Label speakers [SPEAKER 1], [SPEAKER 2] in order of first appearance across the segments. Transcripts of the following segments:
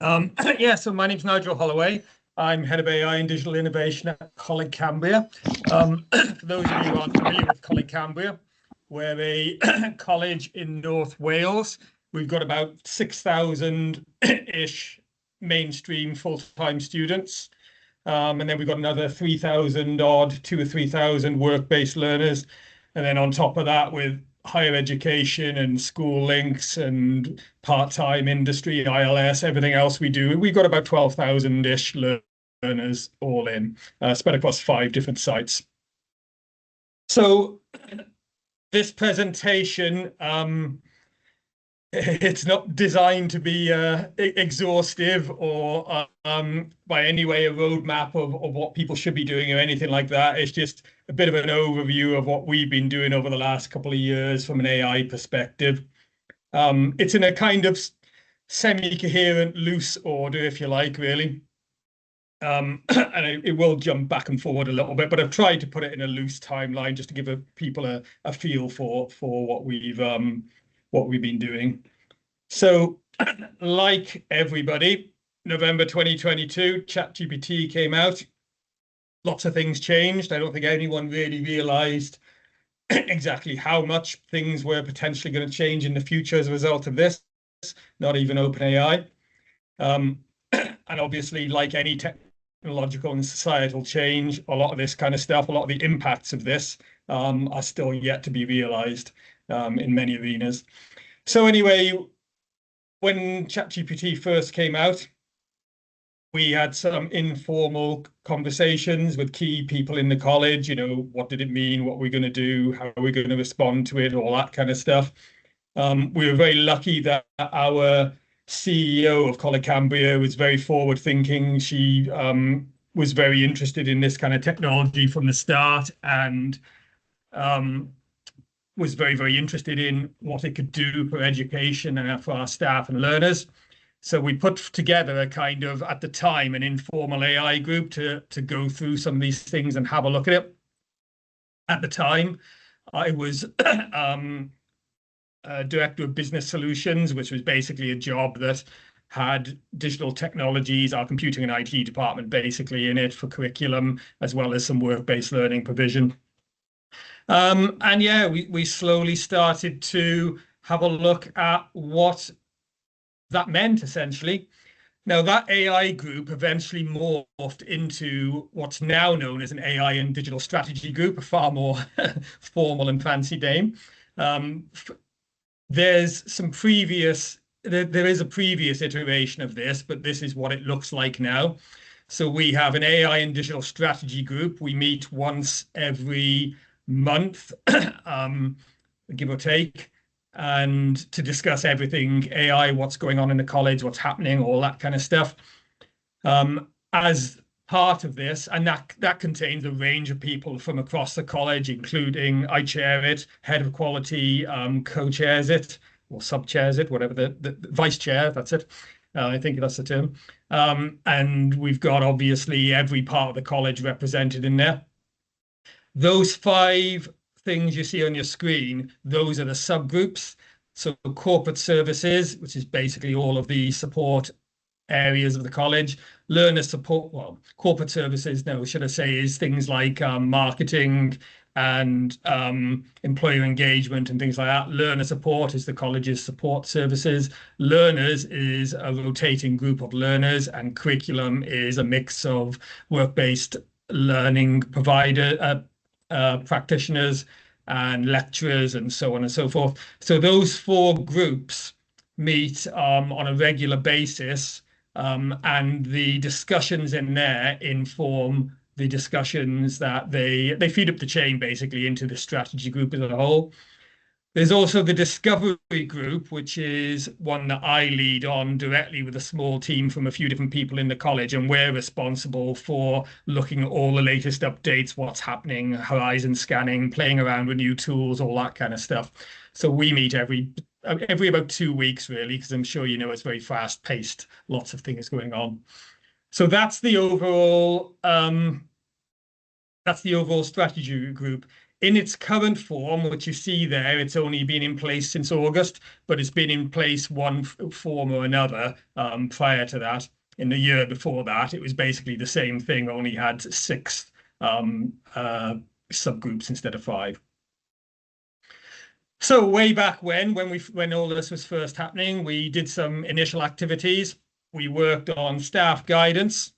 [SPEAKER 1] Yeah, so my name's Nigel Holloway. I'm head of AI and digital innovation at Coleg Cambria. For those of you who aren't familiar with Coleg Cambria, we're a college in North Wales. We've got about 6,000-ish mainstream full-time students. And then we've got another 3,000 odd, 2,000 or 3,000 work-based learners. And then on top of that, with higher education and school links and part-time industry, ILS, everything else we do, we've got about 12,000-ish learners all in, spread across 5 different sites. So this presentation, it's not designed to be exhaustive or by any way a roadmap of what people should be doing or anything like that. It's just a bit of an overview of what we've been doing over the last couple of years from an AI perspective. It's in a kind of semi-coherent, loose order, if you like, really. And it will jump back and forward a little bit, but I've tried to put it in a loose timeline just to give people a feel for what we've been doing. So, like everybody, November 2022, ChatGPT came out. Lots of things changed. I don't think anyone really realized exactly how much things were potentially going to change in the future as a result of this, not even OpenAI. And obviously, like any technological and societal change, a lot of this kind of stuff, a lot of the impacts of this are still yet to be realized in many arenas. So anyway, when ChatGPT first came out, we had some informal conversations with key people in the college. You know, what did it mean? What are we going to do? How are we going to respond to it? All that kind of stuff. We were very lucky that our CEO of Coleg Cambria was very forward thinking. She was very interested in this kind of technology from the start and was very, very interested in what it could do for education and for our staff and learners. So we put together a kind of, at the time, an informal AI group to go through some of these things and have a look at it. At the time, I was Director of Business Solutions, which was basically a job that had digital technologies, our computing and IT department basically in it for curriculum, as well as some work-based learning provision. And yeah, we slowly started to have a look at what that meant, essentially. Now, that AI group eventually morphed into what's now known as an AI and digital strategy group, a far more formal and fancy name. There's some previous, there is a previous iteration of this, but this is what it looks like now. So we have an AI and digital strategy group. We meet once every month, give or take, and to discuss everything AI, what's going on in the college, what's happening, all that kind of stuff. As part of this, and that contains a range of people from across the college, including I chair it, head of quality co-chairs it, or sub-chairs it, whatever, the vice chair, that's it. I think that's the term. And we've got obviously every part of the college represented in there. Those 5 things you see on your screen, those are the subgroups. So corporate services, which is basically all of the support areas of the college. Learner support, well, corporate services, no, should I say, is things like marketing and employer engagement and things like that. Learner support is the college's support services. Learners is a rotating group of learners, and curriculum is a mix of work-based learning provider practitioners and lecturers and so on and so forth. So those 4 groups meet on a regular basis, and the discussions in there inform the discussions that they feed up the chain basically into the strategy group as a whole. There's also the discovery group, which is one that I lead on directly with a small team from a few different people in the college, and we're responsible for looking at all the latest updates, what's happening, horizon scanning, playing around with new tools, all that kind of stuff. So we meet every about 2 weeks, really, because I'm sure you know it's very fast-paced, lots of things going on. So that's the overall strategy group. in its current form, which you see there, it's only been in place since August, but it's been in place one form or another prior to that. In the year before that, it was basically the same thing, only had 6 subgroups instead of 5. So way back when all this was first happening, we did some initial activities. We worked on staff guidance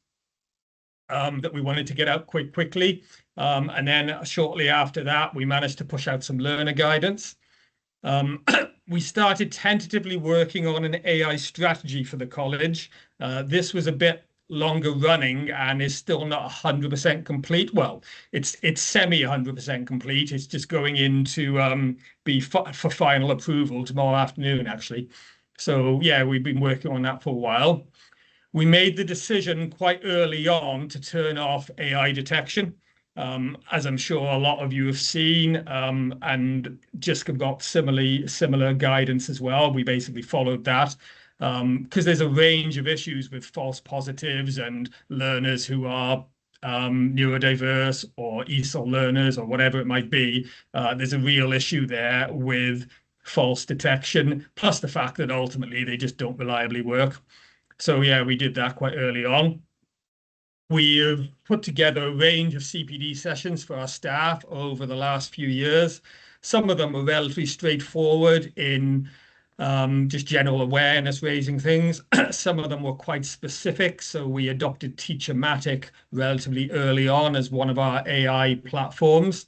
[SPEAKER 1] that we wanted to get out quite quickly. And then shortly after that, we managed to push out some learner guidance. We started tentatively working on an AI strategy for the college. This was a bit longer running and is still not 100% complete. Well, it's semi 100% complete. It's just going in to be for final approval tomorrow afternoon, actually. So yeah, we've been working on that for a while. We made the decision quite early on to turn off AI detection, as I'm sure a lot of you have seen, and Jisc have got similar guidance as well. We basically followed that because there's a range of issues with false positives and learners who are neurodiverse or ESOL learners or whatever it might be. There's a real issue there with false detection, plus the fact that ultimately they just don't reliably work. So yeah, we did that quite early on. We have put together a range of CPD sessions for our staff over the last few years. Some of them were relatively straightforward in just general awareness raising things. Some of them were quite specific. So we adopted Teachermatic relatively early on as one of our AI platforms.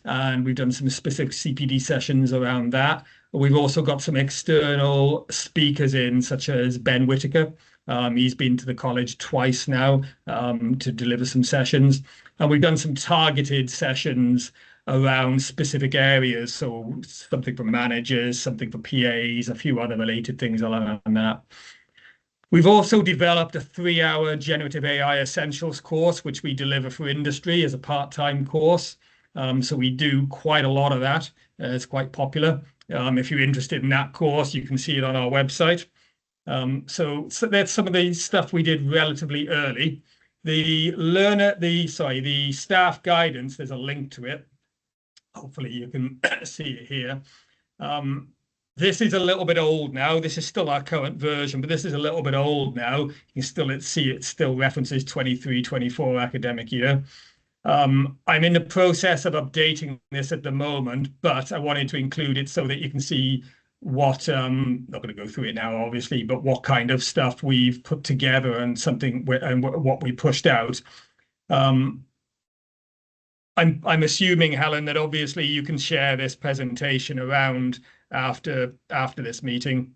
[SPEAKER 1] And we've done some specific CPD sessions around that. We've also got some external speakers in, such as Ben Whitaker. He's been to the college twice now to deliver some sessions. And we've done some targeted sessions around specific areas. So something for managers, something for PAs, a few other related things around that. We've also developed a 3-hour generative AI essentials course, which we deliver for industry as a part-time course. So we do quite a lot of that. It's quite popular. If you're interested in that course, you can see it on our website. So that's some of the stuff we did relatively early. The staff guidance, there's a link to it. Hopefully you can see it here. This is a little bit old now. This is still our current version, but this is a little bit old now. You can still see it still references 23-24 academic year. I'm in the process of updating this at the moment, but I wanted to include it so that you can see what, not going to go through it now, obviously, but what kind of stuff we've put together and what we pushed out. I'm assuming, Helen, that obviously you can share this presentation around after this meeting.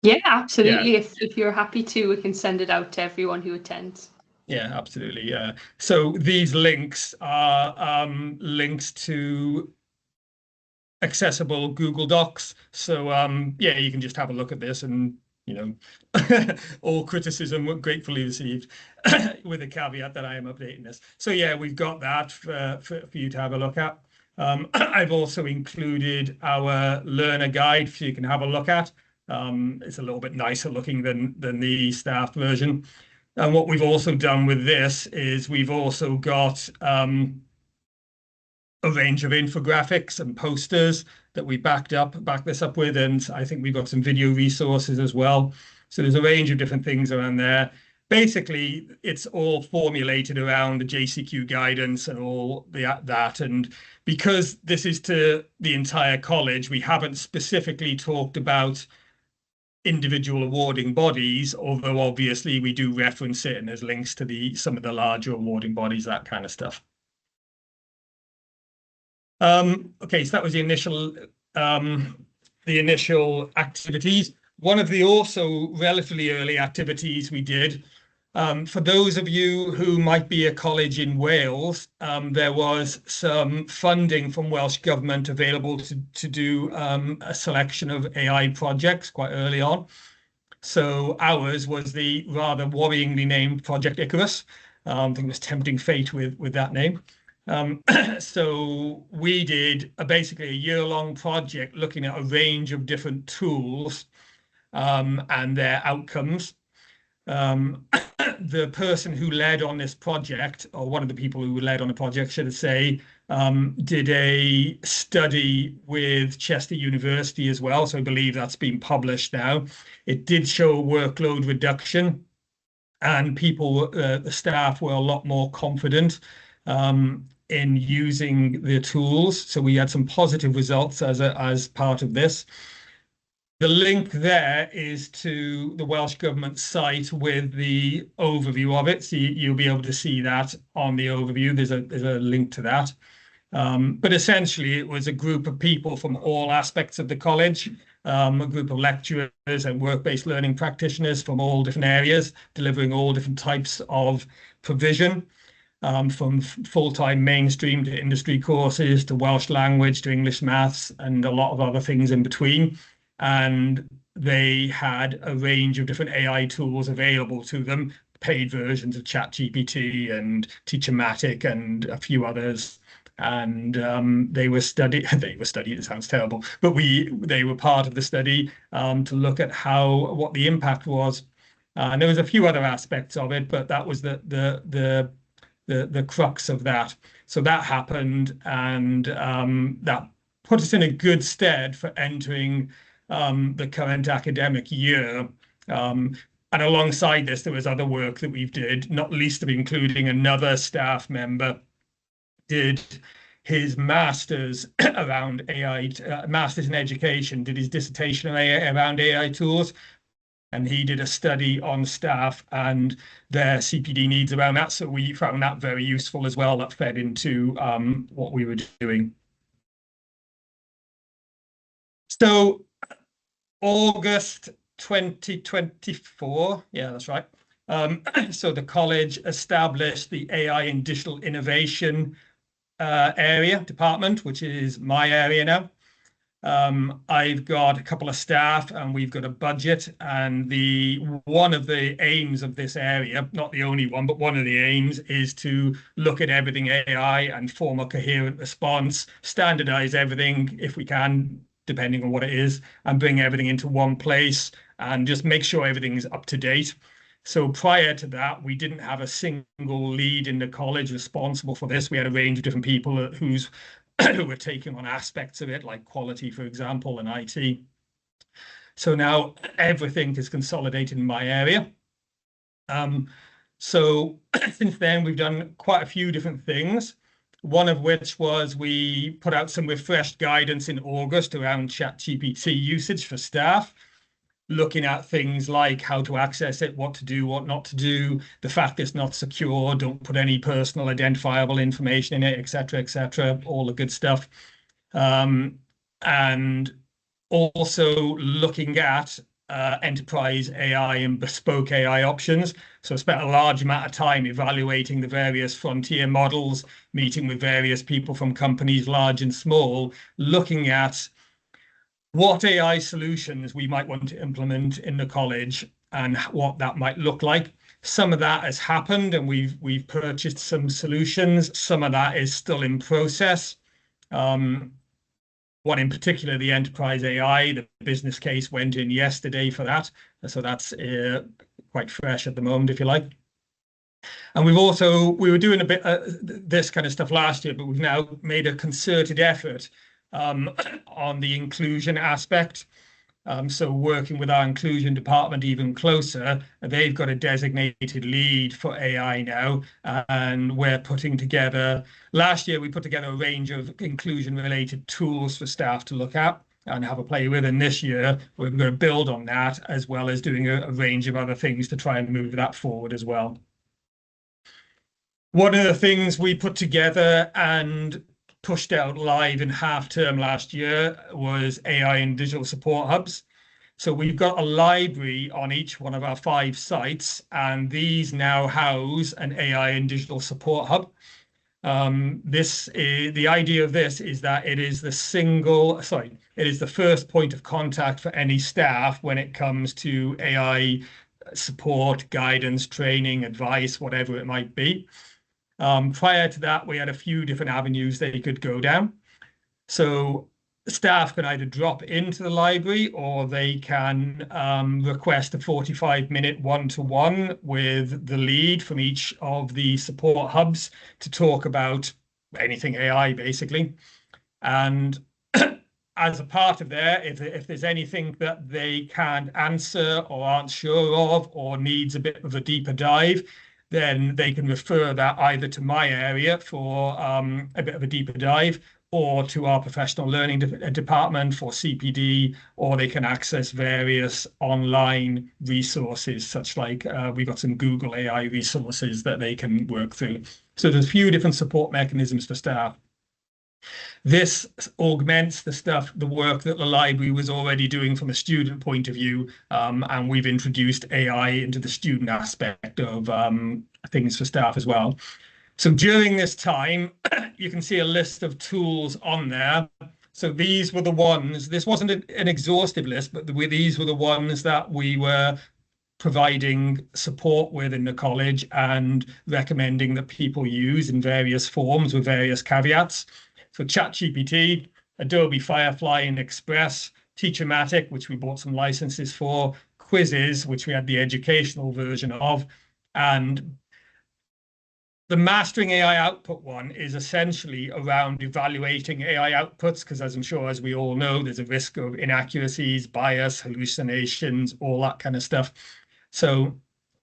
[SPEAKER 2] Yeah, absolutely. Yeah. If you're happy to, we can send it out to everyone who attends.
[SPEAKER 1] Yeah, absolutely. Yeah. So these links are links to accessible Google Docs. So yeah, you can just have a look at this and, you know, all criticism gratefully received with the caveat that I am updating this. So yeah, we've got that for you to have a look at. I've also included our learner guide so you can have a look at. It's a little bit nicer looking than the staff version. And what we've also done with this is we've also got a range of infographics and posters that we back this up with, and I think we've got some video resources as well. So there's a range of different things around there. Basically, it's all formulated around the JCQ guidance and all that. And because this is to the entire college, we haven't specifically talked about individual awarding bodies, although obviously we do reference it and there's links to some of the larger awarding bodies, that kind of stuff. Okay, so that was the initial activities. One of the also relatively early activities we did, for those of you who might be a college in Wales, there was some funding from Welsh Government available to do a selection of AI projects quite early on. So ours was the rather worryingly named Project Icarus. I think it was tempting fate with that name. So we did basically a year-long project looking at a range of different tools and their outcomes. The person who led on this project, or one of the people who led on the project, should I say, did a study with Chester University as well. So I believe that's been published now. It did show workload reduction, and the staff were a lot more confident in using the tools. So we had some positive results as part of this. The link there is to the Welsh Government site with the overview of it. So you'll be able to see that on the overview. There's a link to that. But essentially, it was a group of people from all aspects of the college, a group of lecturers and work-based learning practitioners from all different areas, delivering all different types of provision, from full-time mainstream to industry courses to Welsh language to English maths and a lot of other things in between. And they had a range of different AI tools available to them, paid versions of ChatGPT and Teachermatic and a few others. And they were studied. It sounds terrible, but they were part of the study to look at what the impact was. And there was a few other aspects of it, but that was the crux of that. So that happened, and that put us in a good stead for entering the current academic year. And alongside this, there was other work that we've did, not least of including another staff member did his master's around AI, master's in education, did his dissertation around AI tools. And he did a study on staff and their CPD needs around that. So we found that very useful as well. That fed into what we were doing. So August 2024, yeah, that's right. So the college established the AI and digital innovation department, which is my area now. I've got a couple of staff and we've got a budget, and one of the aims of this area, not the only one, but one of the aims is to look at everything AI and form a coherent response, standardize everything if we can, depending on what it is, and bring everything into one place and just make sure everything's up to date. So prior to that, we didn't have a single lead in the college responsible for this. We had a range of different people who were taking on aspects of it, like quality, for example, and IT. So now everything is consolidated in my area. So since then, we've done quite a few different things. One of which was we put out some refreshed guidance in August around ChatGPT usage for staff, looking at things like how to access it, what to do, what not to do, the fact it's not secure, don't put any personal identifiable information in it, etc., all the good stuff. And also looking at enterprise AI and bespoke AI options. So I spent a large amount of time evaluating the various frontier models, meeting with various people from companies large and small, looking at what AI solutions we might want to implement in the college and what that might look like. Some of that has happened and we've purchased some solutions. Some of that is still in process. One in particular, the enterprise AI, the business case went in yesterday for that. So that's quite fresh at the moment, if you like. And we were doing a bit this kind of stuff last year, but we've now made a concerted effort on the inclusion aspect. So working with our inclusion department even closer, they've got a designated lead for AI now, and we're putting together, last year we put together a range of inclusion related tools for staff to look at and have a play with, and this year we're going to build on that as well as doing a range of other things to try and move that forward as well. One of the things we put together and pushed out live in half term last year was AI and digital support hubs. So we've got a library on each one of our 5 sites, and these now house an AI and digital support hub. The idea of this is that it is the first point of contact for any staff when it comes to AI support, guidance, training, advice, whatever it might be. Prior to that, we had a few different avenues they could go down. So staff can either drop into the library or they can request a 45-minute one-to-one with the lead from each of the support hubs to talk about anything AI, basically. And as a part of that, if there's anything that they can't answer or aren't sure of or needs a bit of a deeper dive, then they can refer that either to my area for a bit of a deeper dive, or to our professional learning department for CPD, or they can access various online resources, such like we've got some Google AI resources that they can work through. So there's a few different support mechanisms for staff. This augments the work that the library was already doing from a student point of view, and we've introduced AI into the student aspect of things for staff as well. So during this time, you can see a list of tools on there. So these were the ones, this wasn't an exhaustive list, but these were the ones that we were providing support with in the college and recommending that people use in various forms with various caveats. So ChatGPT, Adobe Firefly and Express, Teachermatic, which we bought some licenses for, Quizzes, which we had the educational version of, and the Mastering AI Output one is essentially around evaluating AI outputs, because as I'm sure, as we all know, there's a risk of inaccuracies, bias, hallucinations, all that kind of stuff. So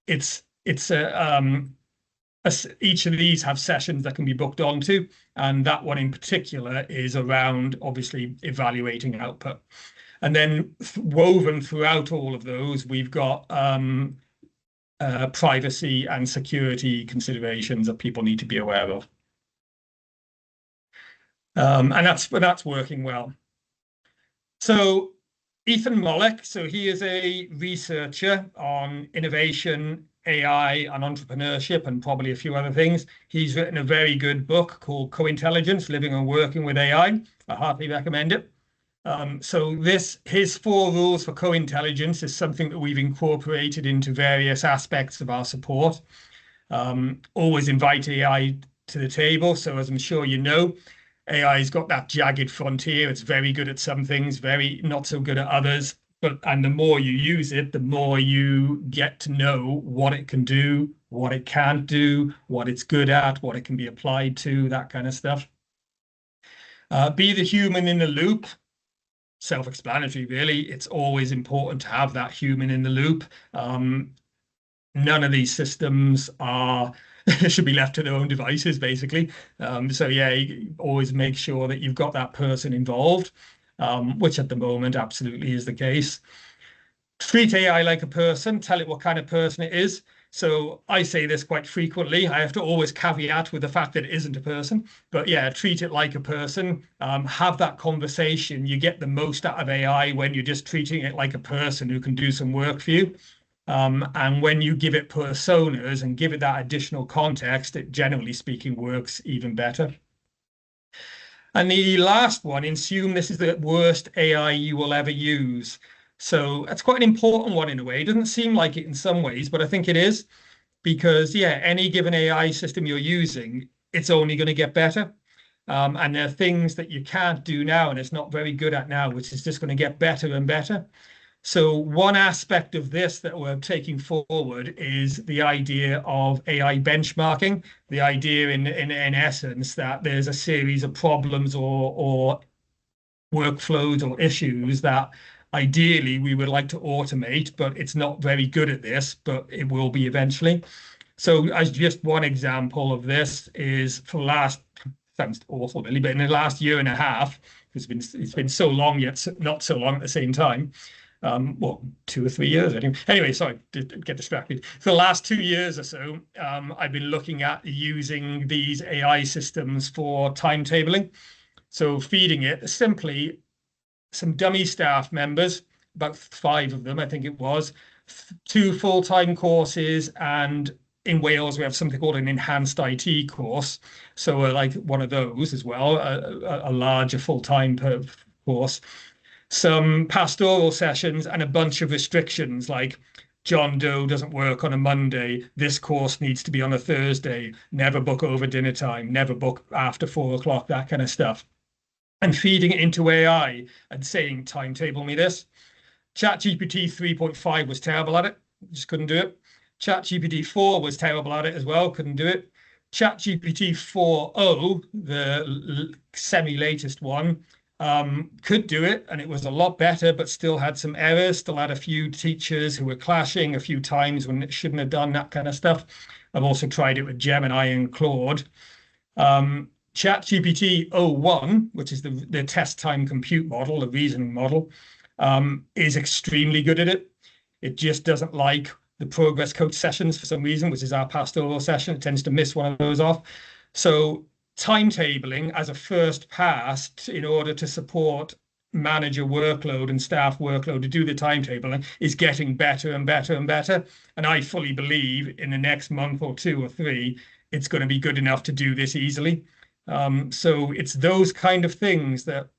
[SPEAKER 1] it's each of these have sessions that can be booked onto, and that one in particular is around obviously evaluating output. And then woven throughout all of those, we've got privacy and security considerations that people need to be aware of. And that's working well. So Ethan Mollick, so he is a researcher on innovation, AI, and entrepreneurship, and probably a few other things. He's written a very good book called Co-Intelligence, Living and Working with AI. I heartily recommend it. So his 4 rules for co-intelligence is something that we've incorporated into various aspects of our support. Always invite AI to the table. So as I'm sure you know, AI's got that jagged frontier. It's very good at some things, very not so good at others. And the more you use it, the more you get to know what it can do, what it can't do, what it's good at, what it can be applied to, that kind of stuff. Be the human in the loop. Self-explanatory, really. It's always important to have that human in the loop. None of these systems should be left to their own devices, basically. So yeah, you always make sure that you've got that person involved, which at the moment absolutely is the case. Treat AI like a person, tell it what kind of person it is. So I say this quite frequently. I have to always caveat with the fact that it isn't a person. But yeah, treat it like a person. Have that conversation. You get the most out of AI when you're just treating it like a person who can do some work for you. And when you give it personas and give it that additional context, it generally speaking works even better. And the last one, assume this is the worst AI you will ever use. So that's quite an important one in a way. It doesn't seem like it in some ways, but I think it is, because yeah, any given AI system you're using, it's only going to get better. And there are things that you can't do now and it's not very good at now, which is just going to get better and better. So one aspect of this that we're taking forward is the idea of AI benchmarking, the idea in essence that there's a series of problems or workflows or issues that ideally we would like to automate, but it's not very good at this, but it will be eventually. So as just one example of this is for the last, sounds awful really, but in the last year and a half, it's been so long yet not so long at the same time. Well, 2 or 3 years anyway, sorry, did get distracted. For the last 2 years or so, I've been looking at using these AI systems for timetabling. So feeding it simply some dummy staff members, about 5 of them, I think it was, 2 full-time courses, and in Wales we have something called an enhanced IT course. So like one of those as well, a larger full-time course. Some pastoral sessions and a bunch of restrictions like John Doe doesn't work on a Monday. This course needs to be on a Thursday. Never book over dinner time. Never book after 4 o'clock, that kind of stuff. And feeding it into AI and saying, timetable me this. ChatGPT 3.5 was terrible at it. Just couldn't do it. ChatGPT 4 was terrible at it as well. Couldn't do it. ChatGPT 4.0, the semi-latest one, could do it, and it was a lot better, but still had some errors, still had a few teachers who were clashing a few times when it shouldn't have done that kind of stuff. I've also tried it with Gemini and Claude. ChatGPT 0.1, which is the test time compute model, the reasoning model, is extremely good at it. It just doesn't like the progress coach sessions for some reason, which is our pastoral session. It tends to miss one of those off. So timetabling as a first pass in order to support manager workload and staff workload to do the timetabling is getting better and better and better. And I fully believe in the next month or 2 or 3, it's going to be good enough to do this easily. So it's those kind of things that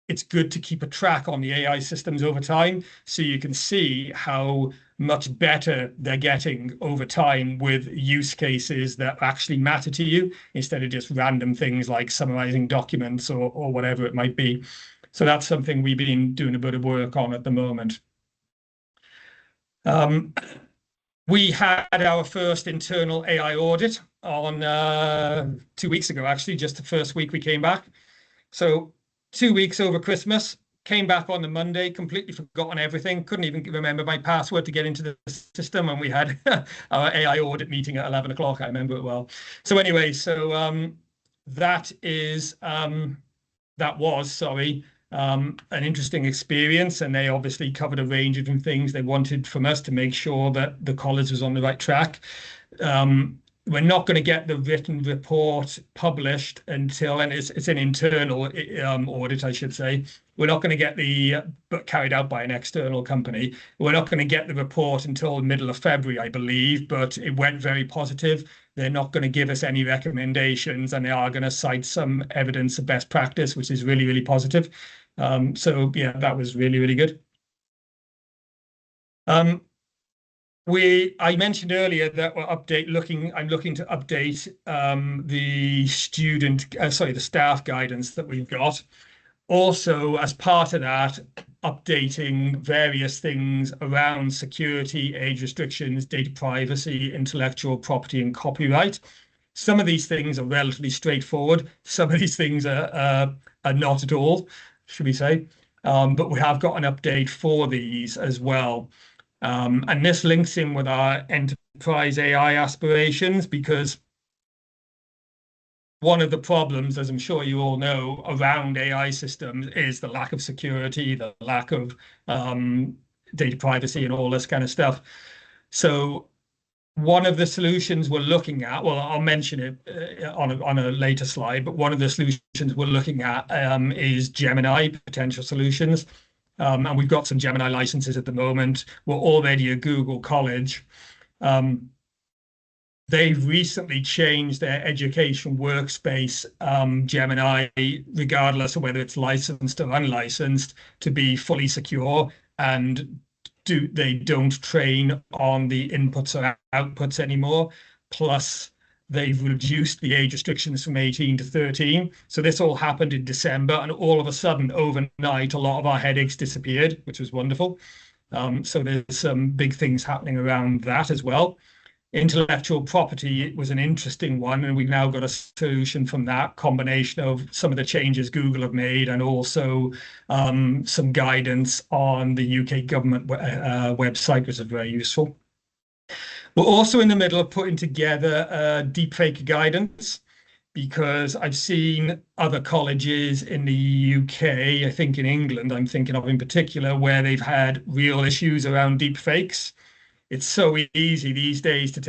[SPEAKER 1] it's good to keep a track on the AI systems over time, so you can see how much better they're getting over time with use cases that actually matter to you, instead of just random things like summarizing documents or whatever it might be. So that's something we've been doing a bit of work on at the moment. We had our first internal AI audit on 2 weeks ago, actually, just the first week we came back. So 2 weeks over Christmas, came back on the Monday, completely forgotten everything, couldn't even remember my password to get into the system, and we had our AI audit meeting at 11 o'clock. I remember it well. So anyway, that was an interesting experience, and they obviously covered a range of different things they wanted from us to make sure that the college was on the right track. We're not going to get the written report published until, and it's an internal audit, I should say. We're not going to get but carried out by an external company. We're not going to get the report until the middle of February, I believe, but it went very positive. They're not going to give us any recommendations, and they are going to cite some evidence of best practice, which is really, really positive. So yeah, that was really, really good. I mentioned earlier that I'm looking to update the staff guidance that we've got. Also, as part of that, updating various things around security, age restrictions, data privacy, intellectual property, and copyright. Some of these things are relatively straightforward. Some of these things are not at all, should we say. But we have got an update for these as well. And this links in with our enterprise AI aspirations, because one of the problems, as I'm sure you all know, around AI systems is the lack of security, the lack of data privacy, and all this kind of stuff. So one of the solutions we're looking at, well, I'll mention it on a later slide, but one of the solutions we're looking at is Gemini potential solutions. And we've got some Gemini licenses at the moment. We're already a Google college. They've recently changed their education workspace, Gemini, regardless of whether it's licensed or unlicensed, to be fully secure, and they don't train on the inputs or outputs anymore. Plus, they've reduced the age restrictions from 18 to 13. So this all happened in December, and all of a sudden, overnight, a lot of our headaches disappeared, which was wonderful. So there's some big things happening around that as well. Intellectual property was an interesting one, and we've now got a solution from that combination of some of the changes Google have made, and also some guidance on the UK government website, which is very useful. We're also in the middle of putting together deepfake guidance, because I've seen other colleges in the UK, I think in England, I'm thinking of in particular, where they've had real issues around deepfakes. It's so easy these days to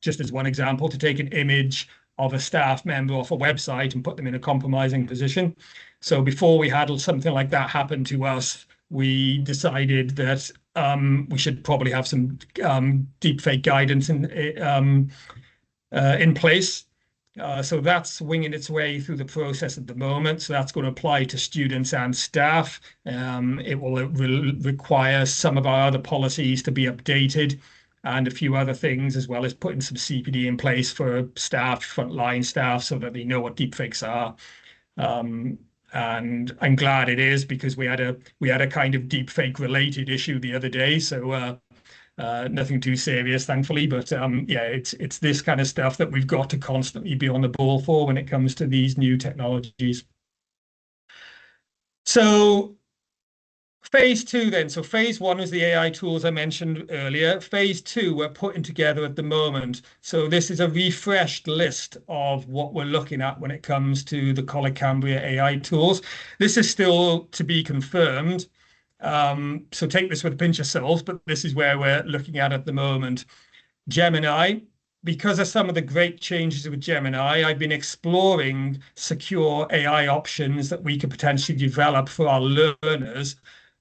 [SPEAKER 1] just as one example, to take an image of a staff member off a website and put them in a compromising position. So before we had something like that happen to us, we decided that we should probably have some deepfake guidance in place. So that's winging its way through the process at the moment. So that's going to apply to students and staff. It will require some of our other policies to be updated, and a few other things, as well as putting some CPD in place for staff, frontline staff, so that they know what deepfakes are. And I'm glad it is, because we had a kind of deepfake related issue the other day. So Nothing too serious, thankfully, but yeah, it's this kind of stuff that we've got to constantly be on the ball for when it comes to these new technologies. So phase two then. So phase one is the AI tools I mentioned earlier. Phase two, we're putting together at the moment. So this is a refreshed list of what we're looking at when it comes to the Coleg Cambria AI tools. This is still to be confirmed. So take this with a pinch of salt, but this is where we're looking at the moment. Gemini, because of some of the great changes with Gemini, I've been exploring secure AI options that we could potentially develop for our learners.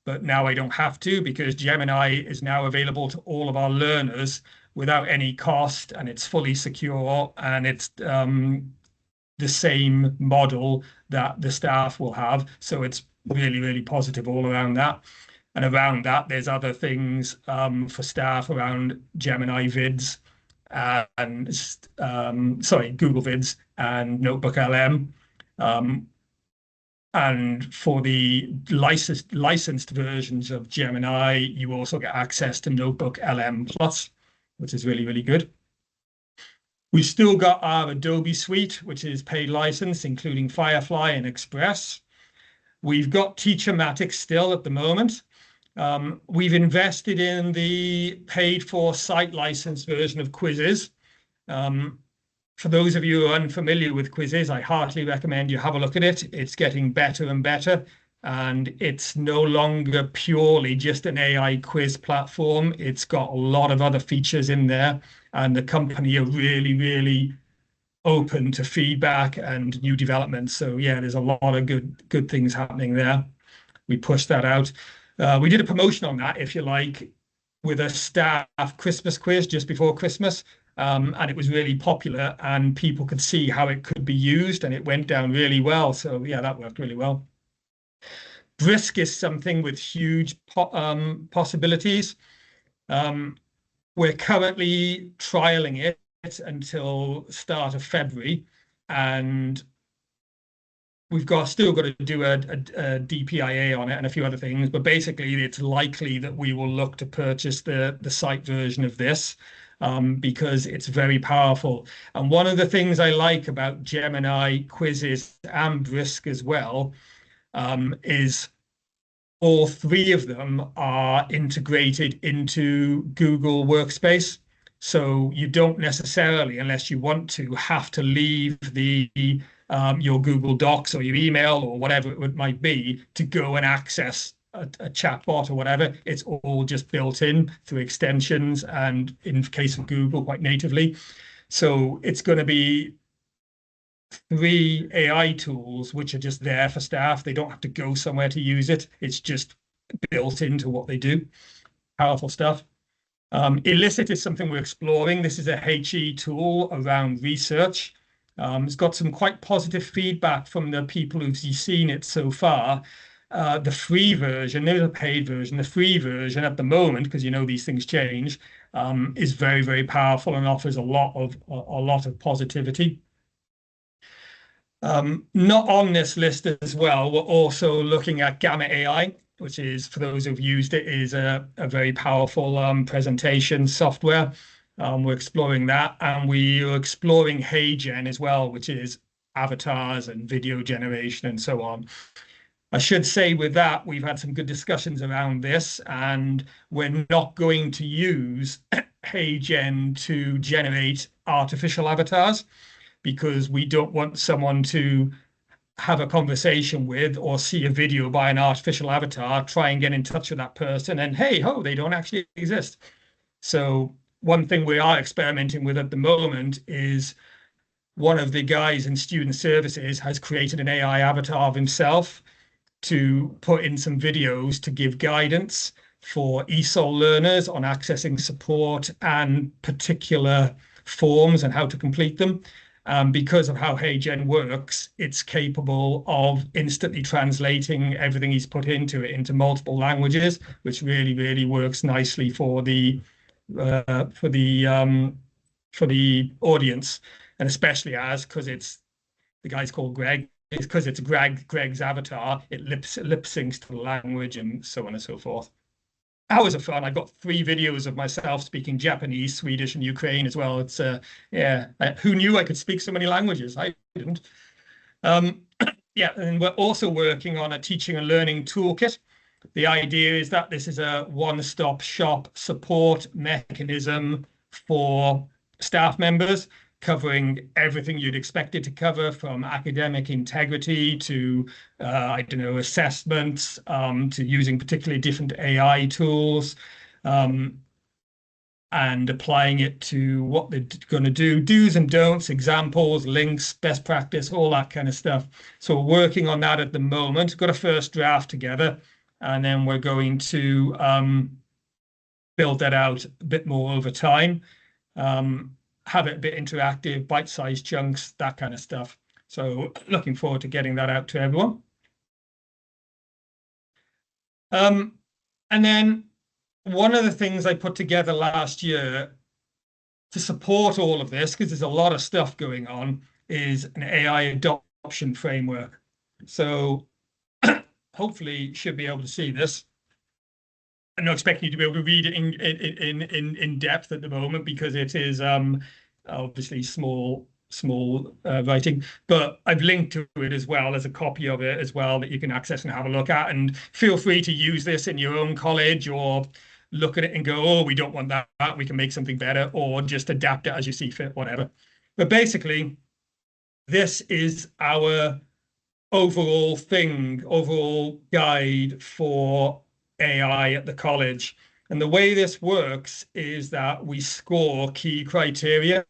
[SPEAKER 1] But now I don't have to, because Gemini is now available to all of our learners without any cost, and it's fully secure, and it's the same model that the staff will have. So it's really, really positive all around that. And around that, there's other things for staff around Gemini Vids and Google Vids and Notebook LM. And for the licensed versions of Gemini, you also get access to Notebook LM Plus, which is really, really good. We've still got our Adobe suite, which is paid license, including Firefly and Express. We've got Teachermatic still at the moment. We've invested in the paid for site license version of Quizzes. For those of you who are unfamiliar with Quizzes, I heartily recommend you have a look at it. It's getting better and better, and it's no longer purely just an AI quiz platform. It's got a lot of other features in there, and the company are really, really open to feedback and new developments. So yeah, there's a lot of good things happening there. We pushed that out. We did a promotion on that, if you like, with a staff Christmas quiz just before Christmas. And it was really popular, and people could see how it could be used, and it went down really well. So yeah, that worked really well. Brisk is something with huge possibilities. We're currently trialing it until start of February, and we've still got to do a DPIA on it and a few other things, but basically it's likely that we will look to purchase the site version of this because it's very powerful. And one of the things I like about Gemini quizzes and Brisk as well is all three of them are integrated into Google Workspace. So you don't necessarily, unless you want to, have to leave your Google Docs or your email or whatever it might be to go and access a chatbot or whatever. It's all just built in through extensions, and in the case of Google, quite natively. So it's going to be 3 AI tools which are just there for staff. They don't have to go somewhere to use it. It's just built into what they do. Powerful stuff. Elicit is something we're exploring. This is a HE tool around research. It's got some quite positive feedback from the people who've seen it so far. The free version, there's a paid version. The free version at the moment, because you know these things change, is very, very powerful and offers a lot of positivity. Not on this list as well, we're also looking at Gamma AI, which is, for those who've used it, is a very powerful presentation software. We're exploring that, and we are exploring HeyGen as well, which is avatars and video generation and so on. I should say with that, we've had some good discussions around this, and we're not going to use HeyGen to generate artificial avatars, because we don't want someone to have a conversation with or see a video by an artificial avatar, try and get in touch with that person, and hey ho, they don't actually exist. So one thing we are experimenting with at the moment is one of the guys in student services has created an AI avatar of himself to put in some videos to give guidance for ESOL learners on accessing support and particular forms and how to complete them. Because of how HeyGen works, it's capable of instantly translating everything he's put into it into multiple languages, which really, really works nicely for the audience, and especially because it's the guy's called Greg. It's because it's Greg's avatar. It lip syncs to the language and so on and so forth. hours of fun. I've got 3 videos of myself speaking Japanese, Swedish, and Ukraine as well. It's yeah, who knew I could speak so many languages? I didn't. Yeah, and we're also working on a teaching and learning toolkit. The idea is that this is a one-stop shop support mechanism for staff members, covering everything you'd expect it to cover, from academic integrity to, I don't know, assessments, to using particularly different AI tools, and applying it to what they're going to do, do's and don'ts, examples, links, best practice, all that kind of stuff. So we're working on that at the moment. Got a first draft together, and then we're going to build that out a bit more over time, have it a bit interactive, bite-sized chunks, that kind of stuff. So looking forward to getting that out to everyone. And then one of the things I put together last year to support all of this, because there's a lot of stuff going on, is an AI adoption framework. So hopefully you should be able to see this. I'm not expecting you to be able to read it in depth at the moment because it is obviously small writing, but I've linked to it as well as a copy of it as well that you can access and have a look at. And feel free to use this in your own college, or look at it and go, oh, we don't want that, we can make something better, or just adapt it as you see fit, whatever. But basically, this is our overall guide for AI at the college. And the way this works is that we score key criteria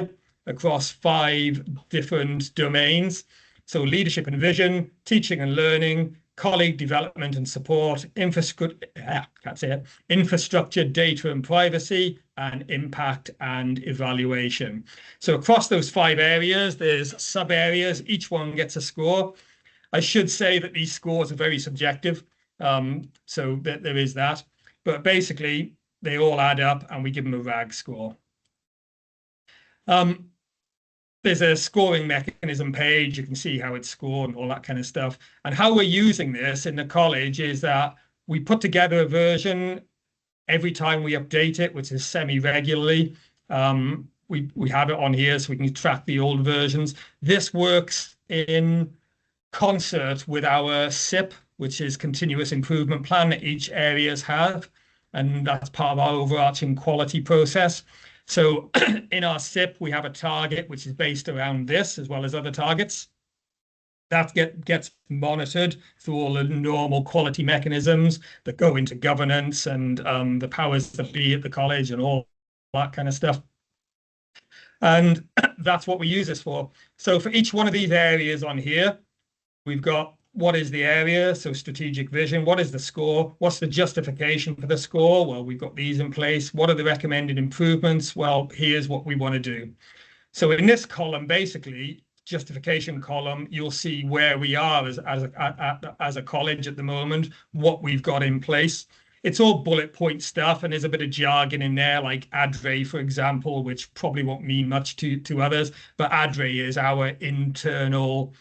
[SPEAKER 1] across 5 different domains. So leadership and vision, teaching and learning, colleague development and support, infrastructure, data and privacy, and impact and evaluation. So across those 5 areas, there's sub areas. Each one gets a score. I should say that these scores are very subjective, so that there is that. But basically, they all add up, and we give them a RAG score. There's a scoring mechanism page. You can see how it's scored and all that kind of stuff. And how we're using this in the college is that we put together a version every time we update it, which is semi-regularly. We have it on here so we can track the old versions. This works in concert with our SIP, which is continuous improvement plan that each areas have, and that's part of our overarching quality process. So in our SIP, we have a target which is based around this, as well as other targets. That gets monitored through all the normal quality mechanisms that go into governance and the powers that be at the college and all that kind of stuff. And that's what we use this for. So for each one of these areas on here, we've got what is the area, so strategic vision, what is the score, what's the justification for the score? Well, we've got these in place. What are the recommended improvements? Well, here's what we want to do. So in this column, basically, justification column, you'll see where we are as a college at the moment, what we've got in place. It's all bullet point stuff, and there's a bit of jargon in there, like ADRE, for example, which probably won't mean much to others, but ADRE is our internal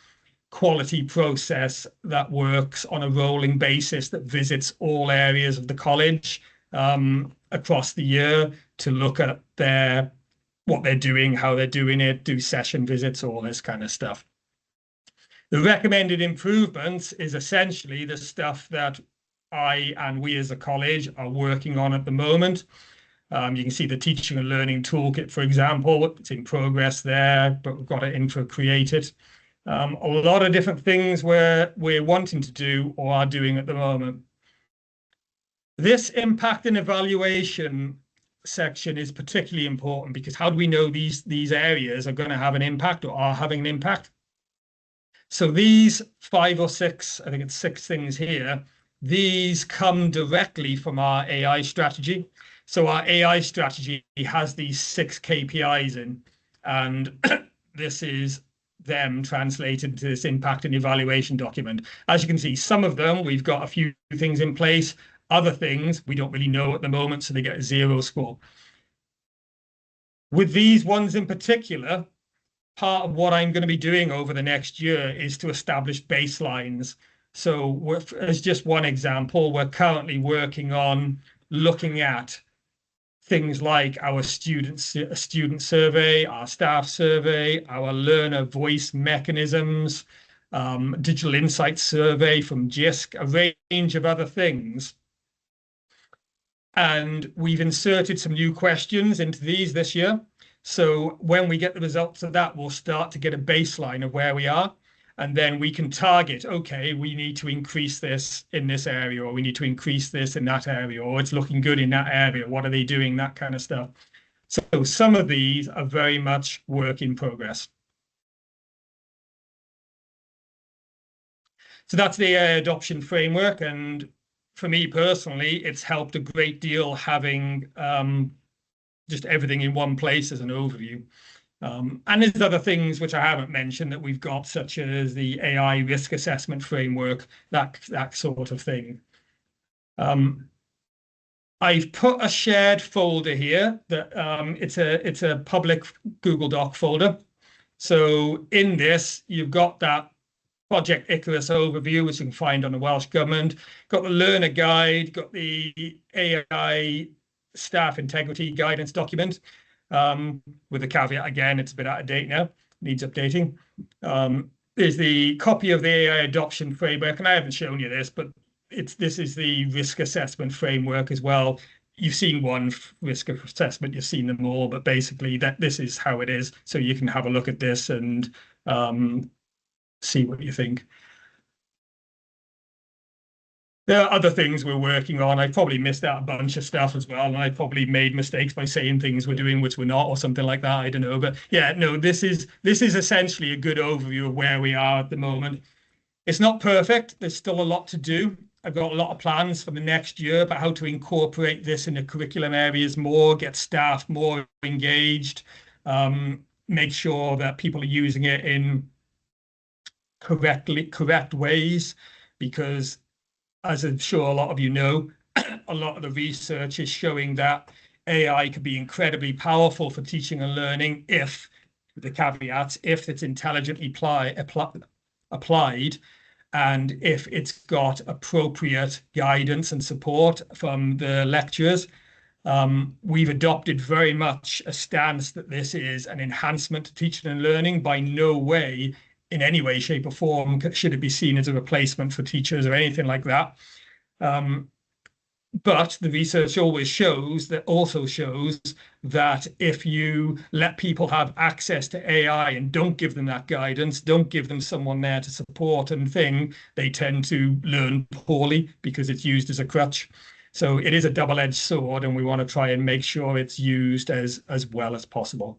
[SPEAKER 1] quality process that works on a rolling basis, that visits all areas of the college across the year to look at what they're doing, how they're doing it, do session visits, all this kind of stuff. The recommended improvements is essentially the stuff that I and we as a college are working on at the moment. You can see the teaching and learning toolkit, for example, it's in progress there, but we've got it in for create it. A lot of different things we're wanting to do or are doing at the moment. This impact and evaluation section is particularly important because how do we know these areas are going to have an impact or are having an impact? So these 5 or 6, I think it's 6 things here, these come directly from our AI strategy. So our AI strategy has these 6 KPIs in, and this is them translated to this impact and evaluation document. As you can see, some of them, we've got a few things in place. Other things, we don't really know at the moment, so they get a 0 score. With these ones in particular, part of what I'm going to be doing over the next year is to establish baselines. So as just one example, we're currently working on looking at things like our student survey, our staff survey, our learner voice mechanisms, digital insights survey from Jisc, a range of other things. And we've inserted some new questions into these this year. So when we get the results of that, we'll start to get a baseline of where we are. And then we can target, okay, we need to increase this in this area, or we need to increase this in that area, or it's looking good in that area. What are they doing? That kind of stuff. So some of these are very much work in progress. So that's the adoption framework. And for me personally, it's helped a great deal having just everything in one place as an overview. And there's other things which I haven't mentioned that we've got, such as the AI risk assessment framework, that sort of thing. I've put a shared folder here that it's a public Google Doc folder. So in this, you've got that Project Icarus overview, which you can find on the Welsh Government, got the learner guide, got the AI staff integrity guidance document, with a caveat again, it's a bit out of date now, needs updating. There's the copy of the AI adoption framework, and I haven't shown you this, but this is the risk assessment framework as well. You've seen one risk assessment, you've seen them all, but basically this is how it is. So you can have a look at this and see what you think. There are other things we're working on. I probably missed out a bunch of stuff as well, and I probably made mistakes by saying things we're doing which we're not, or something like that. I don't know, but yeah, no, this is essentially a good overview of where we are at the moment. It's not perfect. There's still a lot to do. I've got a lot of plans for the next year about how to incorporate this in the curriculum areas more, get staff more engaged, make sure that people are using it in correct ways, because as I'm sure a lot of you know, a lot of the research is showing that AI could be incredibly powerful for teaching and learning if, with the caveats, if it's intelligently applied, and if it's got appropriate guidance and support from the lecturers. We've adopted very much a stance that this is an enhancement to teaching and learning. By no way, in any way, shape, or form, should it be seen as a replacement for teachers or anything like that. But the research also shows that if you let people have access to AI and don't give them that guidance, don't give them someone there to support and they tend to learn poorly because it's used as a crutch. So it is a double-edged sword, and we want to try and make sure it's used as well as possible.